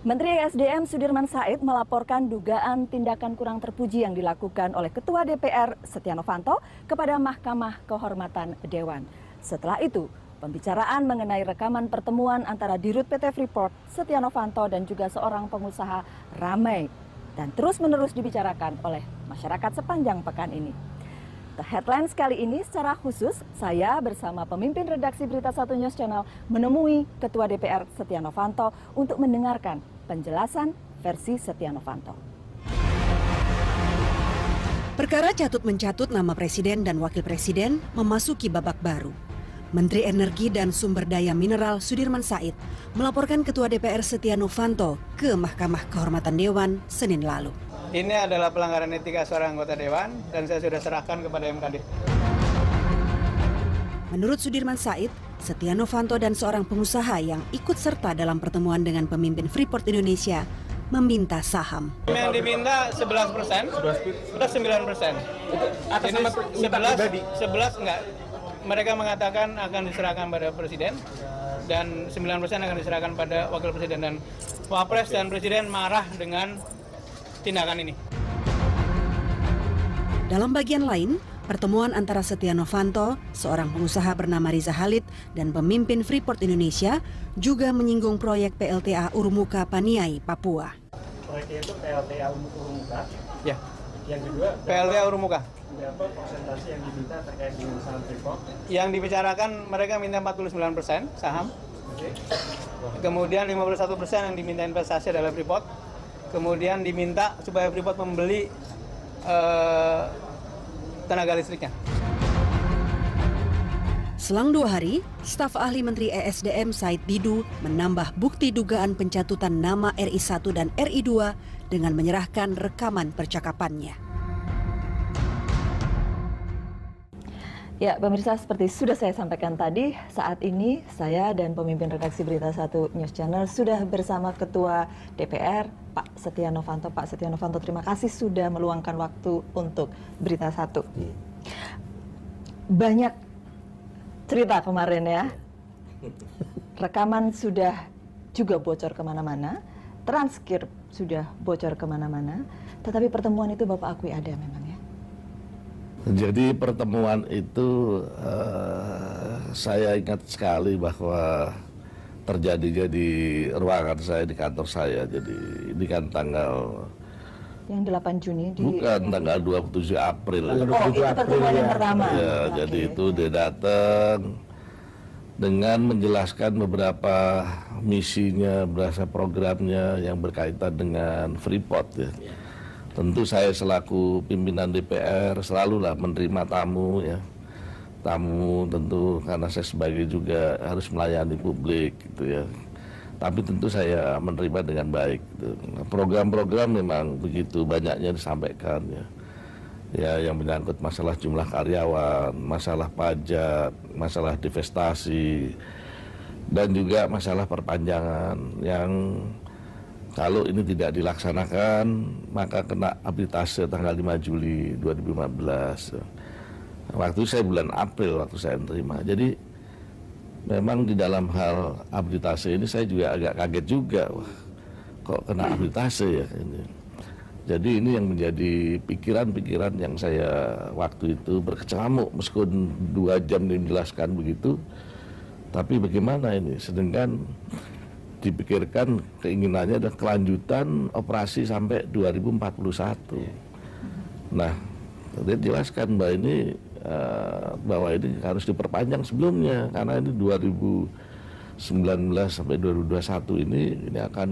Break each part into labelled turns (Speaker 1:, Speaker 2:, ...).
Speaker 1: Menteri SDM Sudirman Said melaporkan dugaan tindakan kurang terpuji yang dilakukan oleh Ketua DPR Setia Novanto kepada Mahkamah Kehormatan Dewan. Setelah itu, pembicaraan mengenai rekaman pertemuan antara Dirut PT Freeport, Setia Novanto dan juga seorang pengusaha ramai dan terus-menerus dibicarakan oleh masyarakat sepanjang pekan ini. The Headlines kali ini secara khusus saya bersama pemimpin redaksi Berita 1 News Channel menemui Ketua DPR Setia Novanto untuk mendengarkan penjelasan versi Setia Novanto.
Speaker 2: Perkara catut-mencatut nama Presiden dan Wakil Presiden memasuki babak baru. Menteri Energi dan Sumber Daya Mineral Sudirman Said melaporkan Ketua DPR Setia Novanto ke Mahkamah Kehormatan Dewan Senin lalu.
Speaker 3: Ini adalah pelanggaran etika seorang anggota Dewan dan saya sudah serahkan kepada MKD.
Speaker 2: Menurut Sudirman Said, Setia Novanto dan seorang pengusaha yang ikut serta dalam pertemuan dengan pemimpin Freeport Indonesia meminta saham.
Speaker 3: Yang diminta 11%, plus 9%.
Speaker 4: Atas nama
Speaker 3: 11 enggak. Mereka mengatakan akan diserahkan pada Presiden dan 9% akan diserahkan pada Wakil Presiden, dan Wapres dan Presiden marah dengan tindakan ini.
Speaker 2: Dalam bagian lain, pertemuan antara Setia Novanto, seorang pengusaha bernama Riza Khalid, dan pemimpin Freeport Indonesia juga menyinggung proyek PLTA Urmuka Paniai, Papua.
Speaker 4: Proyeknya itu PLTA Urmuka.
Speaker 3: Ya.
Speaker 4: Yang kedua,
Speaker 3: PLTA Urmuka.
Speaker 4: berapa persentase yang diminta terkait dengan saham Freeport?
Speaker 3: Yang dibicarakan mereka minta 49% saham.
Speaker 4: Oke.
Speaker 3: Kemudian 51% yang diminta investasi adalah Freeport. Kemudian diminta supaya Freeport membeli tenaga listriknya.
Speaker 2: Selang 2 hari, staf ahli Menteri ESDM Said Didu menambah bukti dugaan pencatutan nama RI1 dan RI2 dengan menyerahkan rekaman percakapannya.
Speaker 1: Ya, pemirsa, seperti sudah saya sampaikan tadi, saat ini saya dan pemimpin redaksi Berita 1 News Channel sudah bersama Ketua DPR, Pak Setia Novanto. Pak Setia Novanto, terima kasih sudah meluangkan waktu untuk Berita 1. Banyak cerita kemarin ya. Rekaman sudah juga bocor kemana-mana, transkrip sudah bocor kemana-mana, tetapi pertemuan itu Bapak akui ada memang ya?
Speaker 5: Jadi pertemuan itu saya ingat sekali bahwa terjadinya di ruangan saya di kantor saya. Jadi ini kan tanggal
Speaker 1: yang 8 Juni
Speaker 5: bukan tanggal 27 April.
Speaker 1: Oh, itu pertemuan yang pertama.
Speaker 5: Ya, jadi itu dia datang dengan menjelaskan beberapa misinya, berasa programnya yang berkaitan dengan Freeport ya. Tentu saya selaku pimpinan DPR selalulah menerima tamu ya. Tamu tentu karena saya sebagai juga harus melayani publik gitu ya. Tapi tentu saya menerima dengan baik gitu. Program-program memang begitu banyaknya disampaikan ya. Ya, yang menyangkut masalah jumlah karyawan, masalah pajak, masalah divestasi, dan juga masalah perpanjangan yang kalau ini tidak dilaksanakan, maka kena arbitrase tanggal 5 Juli 2015. Waktu saya bulan April, waktu saya menerima. Jadi memang di dalam hal arbitrase ini saya juga agak kaget juga. Wah, kok kena arbitrase ya ini. Jadi ini yang menjadi pikiran-pikiran yang saya waktu itu berkecamuk. Meskipun 2 jam dijelaskan begitu, tapi bagaimana ini? Sedangkan dipikirkan keinginannya adalah kelanjutan operasi sampai 2041. Nah, dia jelaskan bahwa ini harus diperpanjang sebelumnya karena ini 2019 sampai 2021 ini akan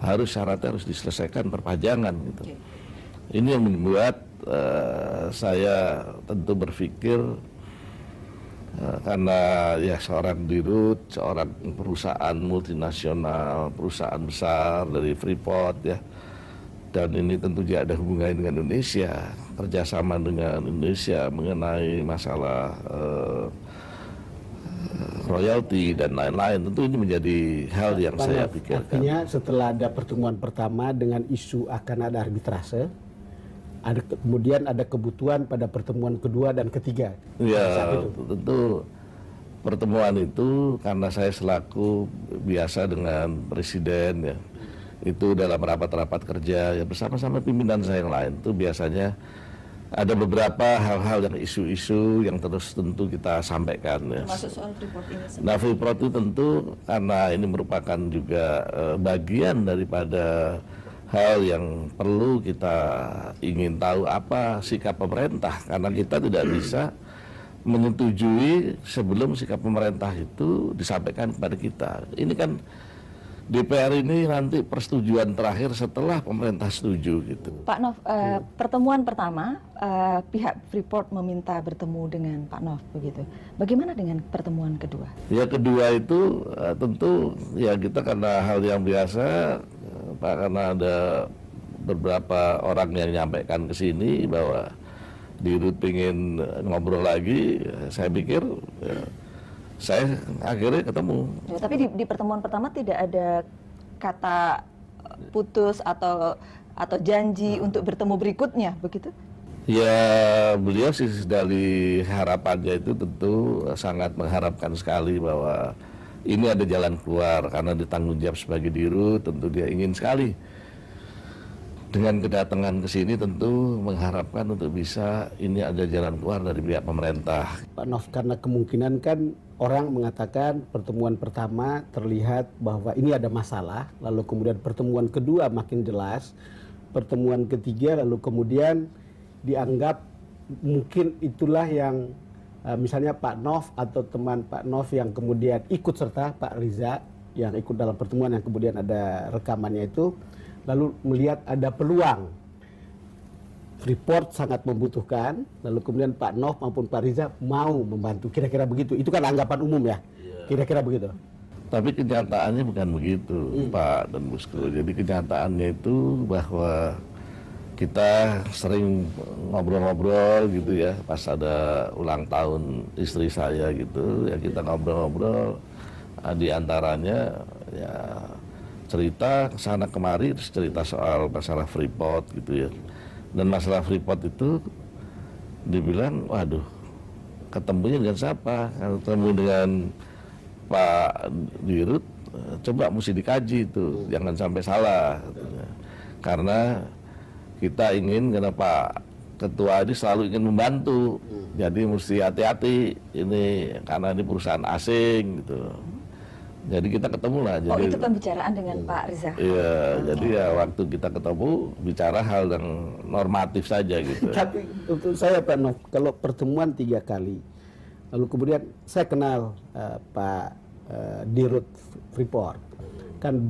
Speaker 5: harus syaratnya harus diselesaikan perpanjangan gitu. Ini yang membuat saya tentu berpikir karena ya seorang dirut, seorang perusahaan multinasional, perusahaan besar dari Freeport ya, dan ini tentu tidak ada hubungannya dengan Indonesia, kerjasama dengan Indonesia mengenai masalah royalti dan lain-lain, tentu ini menjadi hal yang saya pikirkan.
Speaker 6: Artinya setelah ada pertemuan pertama dengan isu akan ada arbitrase, kemudian ada kebutuhan pada pertemuan kedua dan ketiga.
Speaker 5: Ya, tentu pertemuan itu karena saya selaku biasa dengan presiden ya, itu dalam rapat-rapat kerja ya bersama-sama pimpinan saya yang lain itu biasanya ada beberapa hal-hal yang isu-isu yang terus tentu kita sampaikan ya.
Speaker 1: Termasuk soal Freeport ini sendiri.
Speaker 5: Nah, Freeport itu tentu karena ini merupakan juga bagian daripada hal yang perlu kita ingin tahu apa sikap pemerintah, karena kita tidak bisa menyetujui sebelum sikap pemerintah itu disampaikan kepada kita. Ini kan DPR ini nanti persetujuan terakhir setelah pemerintah setuju gitu.
Speaker 1: Pak Nov, pertemuan pertama pihak Freeport meminta bertemu dengan Pak Nov begitu. Bagaimana dengan pertemuan kedua?
Speaker 5: Ya kedua itu tentu ya kita karena hal yang biasa, Pak, karena ada beberapa orang yang menyampaikan ke sini bahwa Dirut ingin ngobrol lagi, saya pikir ya, saya akhirnya ketemu.
Speaker 1: Ya, tapi di pertemuan pertama tidak ada kata putus atau janji untuk bertemu berikutnya, begitu?
Speaker 5: Ya beliau sih dari harapannya itu tentu sangat mengharapkan sekali bahwa ini ada jalan keluar, karena ditanggung jawab sebagai Dirut tentu dia ingin sekali dengan kedatangan ke sini tentu mengharapkan untuk bisa ini ada jalan keluar dari pihak pemerintah.
Speaker 6: Pak Nov, karena kemungkinan kan orang mengatakan pertemuan pertama terlihat bahwa ini ada masalah, lalu kemudian pertemuan kedua makin jelas, pertemuan ketiga lalu kemudian dianggap mungkin itulah yang misalnya Pak Nov atau teman Pak Nov yang kemudian ikut serta Pak Riza yang ikut dalam pertemuan yang kemudian ada rekamannya itu, lalu melihat ada peluang Freeport sangat membutuhkan, lalu kemudian Pak Nov maupun Pak Riza mau membantu, kira-kira begitu. Itu kan anggapan umum ya, kira-kira begitu.
Speaker 5: Tapi kenyataannya bukan begitu, Pak dan Busko. Jadi kenyataannya itu bahwa kita sering ngobrol-ngobrol gitu ya, pas ada ulang tahun istri saya gitu, ya kita ngobrol-ngobrol, di antaranya ya cerita kesana kemari, cerita soal masalah Freeport gitu ya. Dan masalah Freeport itu dibilang, waduh, ketemunya dengan siapa? Ketemu dengan Pak Dirut, coba mesti dikaji itu, jangan sampai salah. Katanya. Karena kita ingin, karena Pak Ketua ini selalu ingin membantu, jadi mesti hati-hati ini karena ini perusahaan asing gitu. Jadi kita ketemu lah.
Speaker 1: Oh,
Speaker 5: jadi,
Speaker 1: itu pembicaraan dengan Pak Riza?
Speaker 5: Iya, jadi ya waktu kita ketemu bicara hal yang normatif saja gitu.
Speaker 6: Tapi untuk saya Pak Nov, kalau pertemuan 3 kali, lalu kemudian saya kenal Pak Dirut Freeport, kan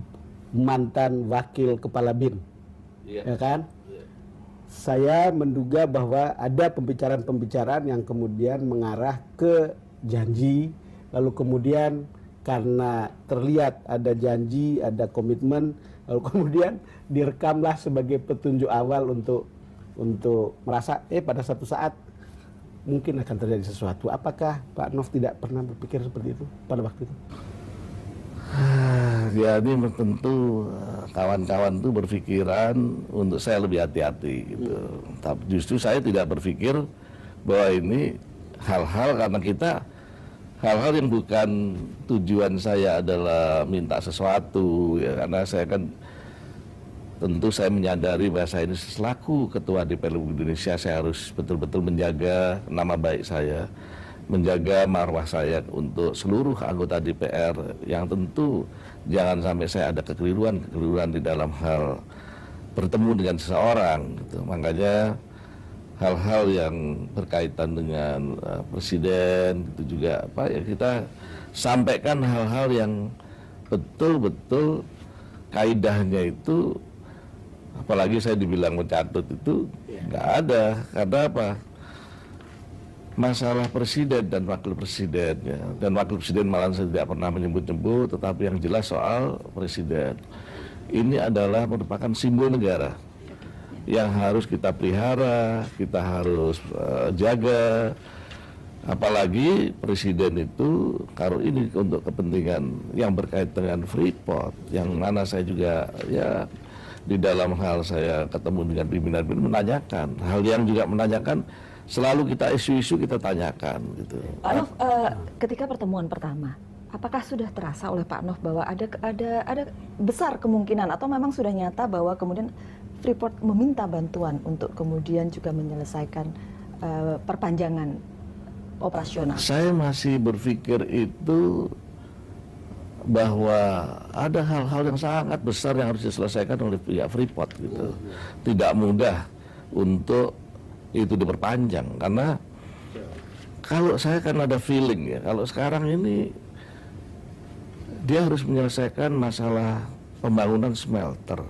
Speaker 6: mantan wakil kepala BIN, ya kan? Saya menduga bahwa ada pembicaraan-pembicaraan yang kemudian mengarah ke janji, lalu kemudian karena terlihat ada janji, ada komitmen, lalu kemudian direkamlah sebagai petunjuk awal untuk merasa pada satu saat mungkin akan terjadi sesuatu. Apakah Pak Nov tidak pernah berpikir seperti itu pada waktu itu?
Speaker 5: Ya ini tentu kawan-kawan itu berpikiran untuk saya lebih hati-hati gitu. Tapi justru saya tidak berpikir bahwa ini hal-hal karena kita hal-hal yang bukan tujuan saya adalah minta sesuatu ya, karena saya kan tentu saya menyadari bahwa saya ini selaku Ketua DPR Republik Indonesia, saya harus betul-betul menjaga nama baik saya, menjaga marwah saya untuk seluruh anggota DPR, yang tentu jangan sampai saya ada kekeliruan di dalam hal bertemu dengan seseorang gitu. Makanya hal-hal yang berkaitan dengan presiden itu juga apa ya, kita sampaikan hal-hal yang betul-betul kaidahnya itu, apalagi saya dibilang mencatut itu nggak ada. Karena apa? Masalah presiden dan wakil presiden ya. Dan wakil presiden malah saya tidak pernah menyebut-nyebut, tetapi yang jelas soal presiden ini adalah merupakan simbol negara yang harus kita pelihara, kita harus jaga. Apalagi presiden itu kalau ini untuk kepentingan yang berkaitan dengan Freeport, yang mana saya juga ya di dalam hal saya ketemu dengan pimpinan menanyakan hal yang juga menanyakan selalu kita isu-isu kita tanyakan gitu.
Speaker 1: Pak Nof, ketika pertemuan pertama, apakah sudah terasa oleh Pak Nof bahwa ada besar kemungkinan atau memang sudah nyata bahwa kemudian Freeport meminta bantuan untuk kemudian juga menyelesaikan perpanjangan operasional?
Speaker 5: Saya masih berpikir itu bahwa ada hal-hal yang sangat besar yang harus diselesaikan oleh pihak Freeport gitu. Tidak mudah untuk itu diperpanjang karena kalau saya kan ada feeling ya, kalau sekarang ini dia harus menyelesaikan masalah pembangunan smelter.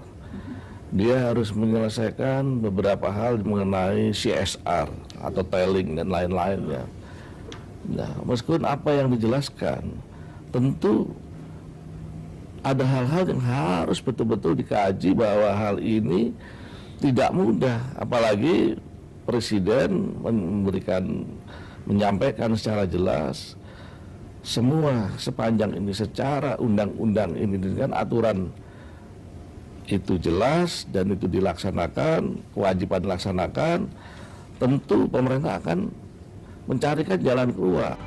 Speaker 5: Dia harus menyelesaikan beberapa hal mengenai CSR atau tailing dan lain-lainnya. Nah, meskipun apa yang dijelaskan, tentu ada hal-hal yang harus betul-betul dikaji bahwa hal ini tidak mudah, apalagi Presiden menyampaikan secara jelas semua sepanjang ini secara undang-undang ini dengan aturan itu jelas dan itu dilaksanakan, kewajiban dilaksanakan, tentu pemerintah akan mencarikan jalan keluar.